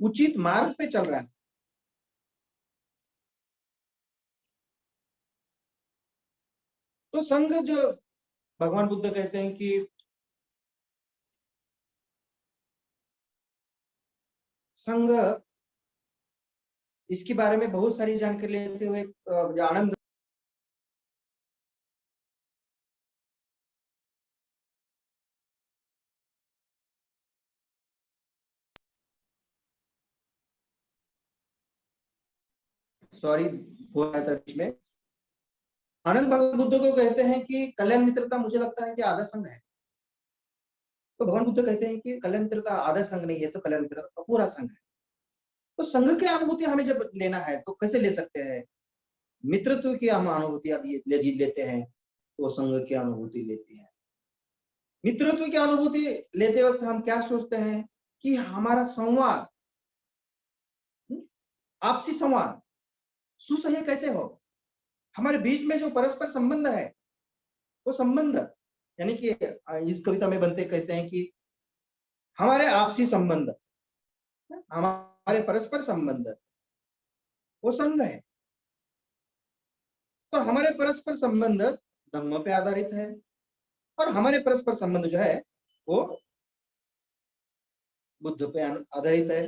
उचित मार्ग पे चल रहा है। तो संघ जो भगवान बुद्ध कहते हैं कि संघ, इसके बारे में बहुत सारी जानकारी लेते हुए आनंद सॉरी हो रहा था बीच में। आनंद भगवान बुद्ध को कहते हैं कि कल्याण मित्रता मुझे लगता है कि आधा संघ है। तो भगवान बुद्ध कहते हैं कि कल्याण मित्रता आधा संघ नहीं है, तो कल्याण मित्रता पूरा संघ है। तो संघ की अनुभूति हमें जब लेना है तो कैसे ले सकते हैं? मित्रत्व की हम अनुभूति लेते हैं तो संघ की अनुभूति लेते हैं। मित्रत्व की अनुभूति लेते वक्त हम क्या सोचते हैं कि हमारा संवाद, आपसी संवाद सुसह्य कैसे हो, हमारे बीच में जो परस्पर संबंध है वो संबंध यानी कि इस कविता में बनते कहते हैं कि हमारे आपसी संबंध, हमारे परस्पर संबंध वो संघ है। तो हमारे परस्पर संबंध धम्म पे आधारित है और हमारे परस्पर संबंध जो है वो बुद्ध पे आधारित है।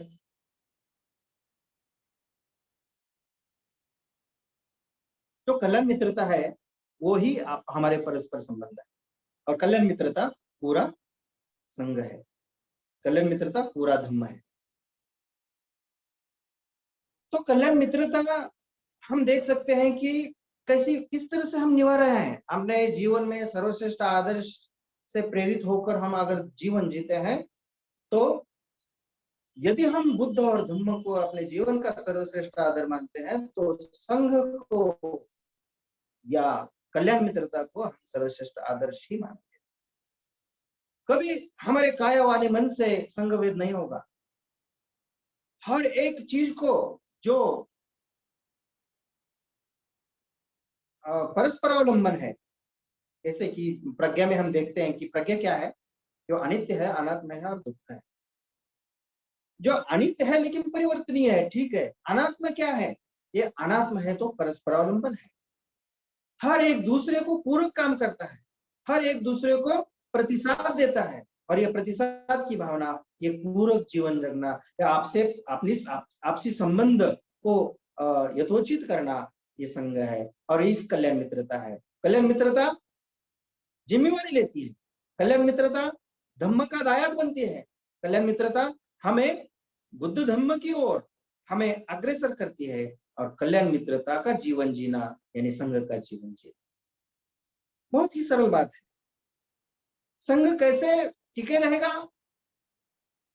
जो कल्याण मित्रता है वो ही हमारे परस्पर संबंध है और कल्याण मित्रता पूरा संघ है, कल्याण मित्रता पूरा धम्म है। तो कल्याण मित्रता हम देख सकते हैं कि कैसी किस तरह से हम निभा रहे हैं। अपने जीवन में सर्वश्रेष्ठ आदर्श से प्रेरित होकर हम अगर जीवन जीते हैं तो यदि हम बुद्ध और धम्म को अपने जीवन का सर्वश्रेष्ठ आदर मानते हैं तो संघ को या कल्याण मित्रता को हम सर्वश्रेष्ठ आदर्श ही मानते हैं। कभी हमारे काया वाले मन से संघ भेद नहीं होगा। हर एक चीज को जो परस्पर अवलंबन है, जैसे कि प्रज्ञा में हम देखते हैं कि प्रज्ञा क्या है, जो अनित्य है, अनात्म है और दुख है। जो अनित्य है लेकिन परिवर्तनीय है, ठीक है। अनात्म क्या है, ये अनात्म है तो परस्पर अवलंबन है, हर एक दूसरे को पूरक काम करता है, हर एक दूसरे को प्रतिसाद देता है और ये प्रतिसाद की भावना, ये पूरक जीवन जगना या आपसे आपसी संबंध को यथोचित करना, ये संघ है और इस कल्याण मित्रता है। कल्याण मित्रता जिम्मेवारी लेती है, कल्याण मित्रता धम्म का दायाद बनती है, कल्याण मित्रता हमें बुद्ध धम्म की ओर हमें अग्रसर करती है और कल्याण मित्रता का जीवन जीना यानी संघ का जीवन जीना। बहुत ही सरल बात है। संघ कैसे टिके रहेगा?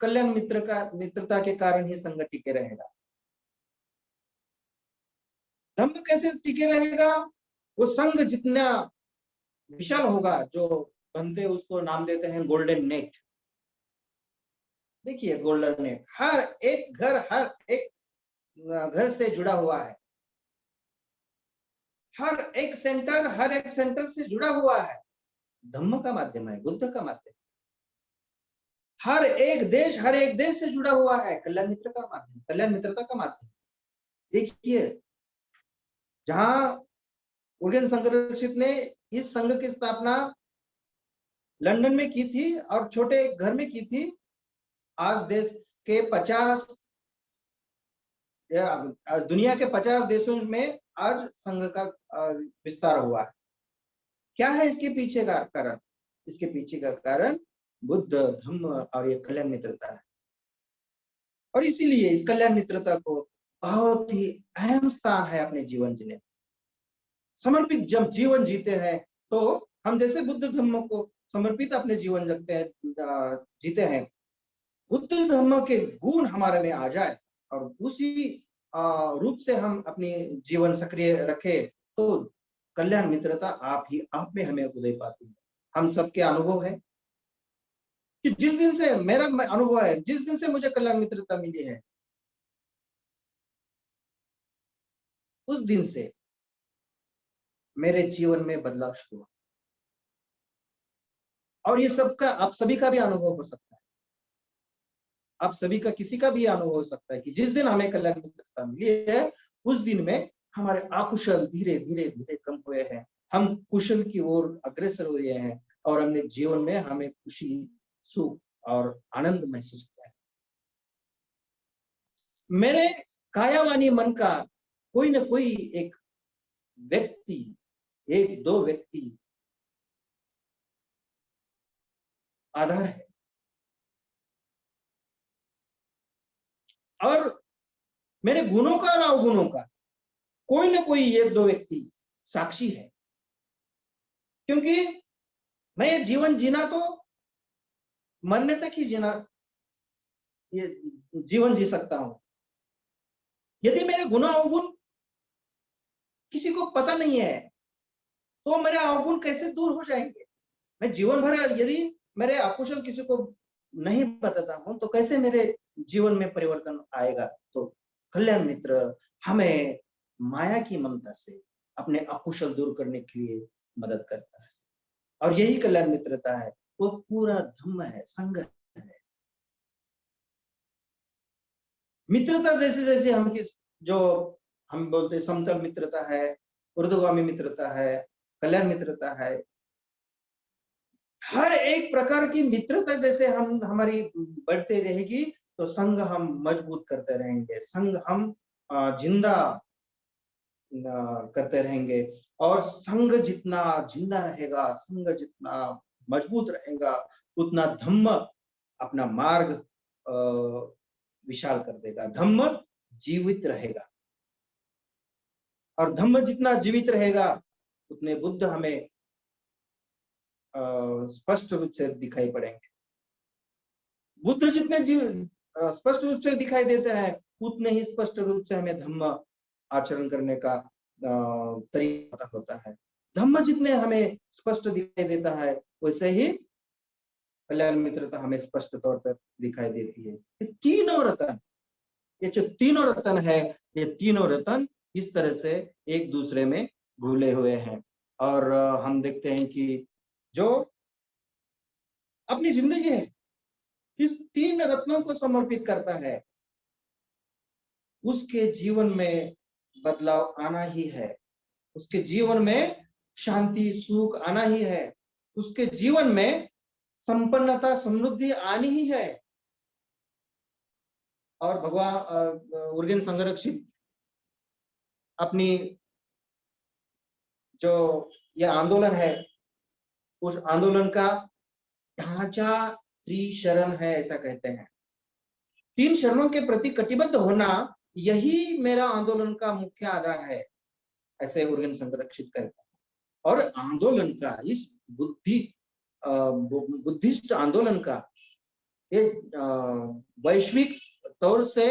कल्याण मित्रता के कारण ही संघ टिके रहेगा। धम्म कैसे टिके रहेगा? वो संघ जितना विशाल होगा, जो बनते उसको नाम देते हैं गोल्डन नेट। देखिए गोल्डन नेट हर एक घर से जुड़ा हुआ है, हर एक सेंटर से जुड़ा हुआ है। धम्म का माध्यम है, बुद्ध का माध्यम। हर एक देश से जुड़ा हुआ है, कल्याण मित्र का माध्यम, कल्याण मित्रता का माध्यम। देखिए जहां उर्गेन संघर्षित ने इस संघ की स्थापना लंदन में की थी और छोटे घर में की थी, आज देश के 50 दुनिया के 50 देशों में आज संघ का विस्तार हुआ है। क्या है इसके पीछे का कारण? इसके पीछे का कारण बुद्ध धम्म और ये कल्याण मित्रता है। और इसीलिए इस कल्याण मित्रता को बहुत ही अहम स्थान है अपने जीवन जीने। समर्पित जब जीवन जीते हैं तो हम जैसे बुद्ध धम्म को समर्पित अपने जीवन जीते हैं, बुद्ध धम्म के गुण हमारे में आ जाए और उसी रूप से हम अपनी जीवन सक्रिय रखे तो कल्याण मित्रता आप में हमें उदय पाती है। हम सबके अनुभव है कि जिस दिन से मेरा अनुभव है, जिस दिन से मुझे कल्याण मित्रता मिली है, उस दिन से मेरे जीवन में बदलाव शुरू हुआ। और ये सबका आप सभी का भी अनुभव हो सकता है, आप सभी का किसी का भी अनुभव हो सकता है कि जिस दिन हमें कल्याण मित्रता मिली है उस दिन में हमारे अकुशल धीरे धीरे धीरे कम हुए हैं, हम कुशल की ओर अग्रसर हुए हैं और हमने जीवन में हमें खुशी, सुख और आनंद महसूस किया है। मेरे कायावानी मन का कोई न कोई एक व्यक्ति, एक दो व्यक्ति आधार है और मेरे गुणों का और अवगुणों का कोई ना कोई एक दो व्यक्ति साक्षी है। क्योंकि मैं ये जीवन जीना तो मरने तक ही ये जीवन जी सकता हूं। यदि मेरे गुण अवगुण किसी को पता नहीं है तो मेरे अवगुण कैसे दूर हो जाएंगे? मैं जीवन भर यदि मेरे अकुशल किसी को नहीं बताता हूं तो कैसे मेरे जीवन में परिवर्तन आएगा? तो कल्याण मित्र हमें माया की ममता से अपने अकुशल दूर करने के लिए मदद करता है। और यही कल्याण मित्रता है, वो पूरा धम्म है, संग है। मित्रता जैसे जैसे जो हम बोलते समतल मित्रता है, ऊर्ध्वगामी मित्रता है, कल्याण मित्रता है, हर एक प्रकार की मित्रता जैसे हम हमारी बढ़ते रहेगी तो संघ हम मजबूत करते रहेंगे, संघ हम जिंदा करते रहेंगे। और संघ जितना जिंदा रहेगा, संघ जितना मजबूत रहेगा, उतना धम्म अपना मार्ग विशाल कर देगा, धम्म जीवित रहेगा। और धम्म जितना जीवित रहेगा उतने बुद्ध हमें स्पष्ट रूप से दिखाई पड़ेंगे। बुद्ध जितने स्पष्ट रूप से दिखाई देते हैं उतने ही स्पष्ट रूप से हमें धम्म आचरण करने का तरीका होता है। धम्म जितने हमें स्पष्ट दिखाई देता है वैसे ही कल्याण मित्रता हमें स्पष्ट तौर पर दिखाई देती है। ये तीनों रतन, ये जो तीनों रतन है, ये तीनों रतन इस तरह से एक दूसरे में घुले हुए हैं। और हम देखते हैं कि जो अपनी जिंदगी है इस तीन रत्नों को समर्पित करता है, उसके जीवन में बदलाव आना ही है, उसके जीवन में शांति सुख आना ही है, उसके जीवन में संपन्नता समृद्धि आनी ही है। और भगवान उर्गेन संरक्षित अपनी जो यह आंदोलन है उस आंदोलन का ढांचा त्रिशरण है, ऐसा कहते हैं। तीन शरणों के प्रति कटिबद्ध होना यही मेरा आंदोलन का मुख्य आधार है, ऐसे उर्गेन संरक्षित कहते हैं। और आंदोलन का इस बुद्धिस्ट आंदोलन का ये वैश्विक तौर से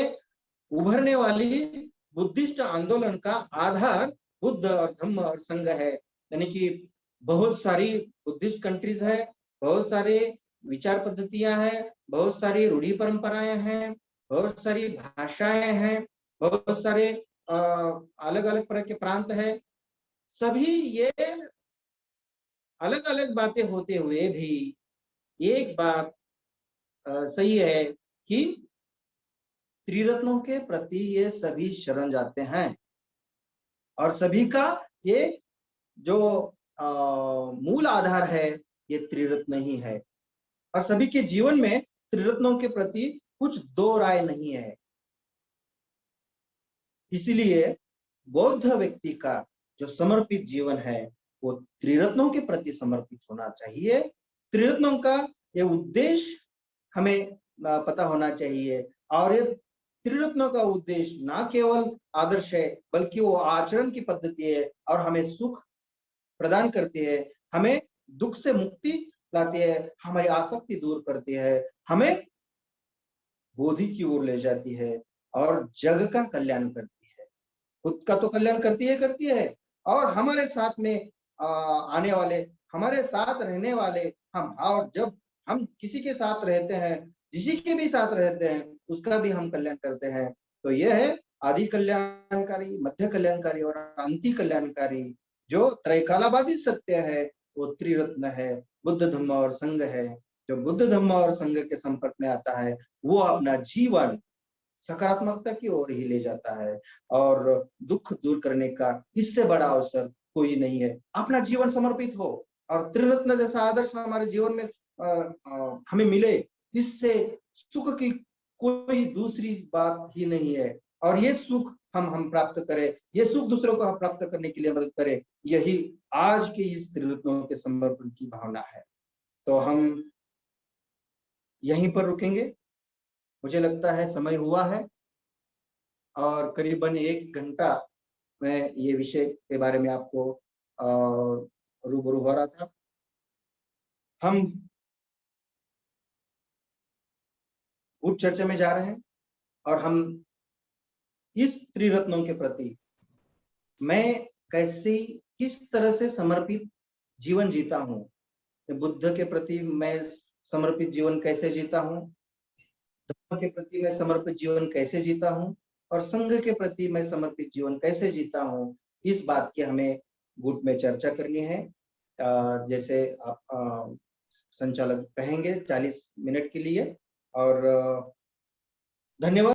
उभरने वाली बुद्धिस्ट आंदोलन का आधार बुद्ध और धम्म और संघ है। यानी कि बहुत सारी बुद्धिस्ट कंट्रीज है, बहुत सारे विचार पद्धतियां हैं, बहुत सारी रूढ़ी परंपराएं हैं, बहुत सारी भाषाएं हैं, बहुत सारे अलग अलग तरह के प्रांत है। सभी ये अलग अलग बातें होते हुए भी एक बात सही है कि त्रिरत्नों के प्रति ये सभी शरण जाते हैं। और सभी का ये जो मूल आधार है ये त्रिरत्न ही है। और सभी के जीवन में त्रिरत्नों के प्रति कुछ दो राय नहीं है। इसीलिए बौद्ध व्यक्ति का जो समर्पित जीवन है वो त्रिरत्नों के प्रति समर्पित होना चाहिए। त्रिरत्नों का ये उद्देश्य हमें पता होना चाहिए। और ये त्रिरत्नों का उद्देश्य ना केवल आदर्श है बल्कि वो आचरण की पद्धति है और हमें सुख प्रदान करती है, हमें दुख से मुक्ति लाती है, हमारी आसक्ति दूर करती है, हमें बोधि की ओर ले जाती है और जग का कल्याण करती है। खुद का तो कल्याण करती है और हमारे साथ में आने वाले, हमारे साथ रहने वाले हम, और जब हम किसी के साथ रहते हैं, जिसी के भी साथ रहते हैं, उसका भी हम कल्याण करते हैं। तो यह है आदि कल्याणकारी, मध्य कल्याणकारी और अंति कल्याणकारी जो त्रैकालाबादी सत्य है, वो त्रिरत्न है, बुद्ध धम्म और संघ है। जो बुद्ध धम्म और संघ के संपर्क में आता है वो अपना जीवन सकारात्मकता की ओर ही ले जाता है और दुख दूर करने का इससे बड़ा अवसर कोई नहीं है। अपना जीवन समर्पित हो और त्रिरत्न जैसा आदर्श हमारे जीवन में हमें मिले, इससे सुख की कोई दूसरी बात ही नहीं है। और ये सुख हम प्राप्त करें, ये सुख दूसरों को प्राप्त करने के लिए मदद करें, यही आज के इस त्रिरत्नों के समर्पण की भावना है। तो हम यहीं पर रुकेंगे, मुझे लगता है समय हुआ है और करीबन 1 घंटा मैं ये विषय के बारे में आपको रूबरू हो रहा था। हम गुट चर्चा में जा रहे हैं और हम इस त्रिरत्नों के प्रति मैं कैसे, किस तरह से समर्पित जीवन जीता हूँ, बुद्ध के प्रति मैं समर्पित जीवन कैसे जीता हूँ, धर्म के प्रति मैं समर्पित जीवन कैसे जीता हूँ और संघ के प्रति मैं समर्पित जीवन कैसे जीता हूँ, इस बात की हमें गुट में चर्चा करनी है। जैसे आप संचालक कहेंगे 40 मिनट के लिए। और धन्यवाद।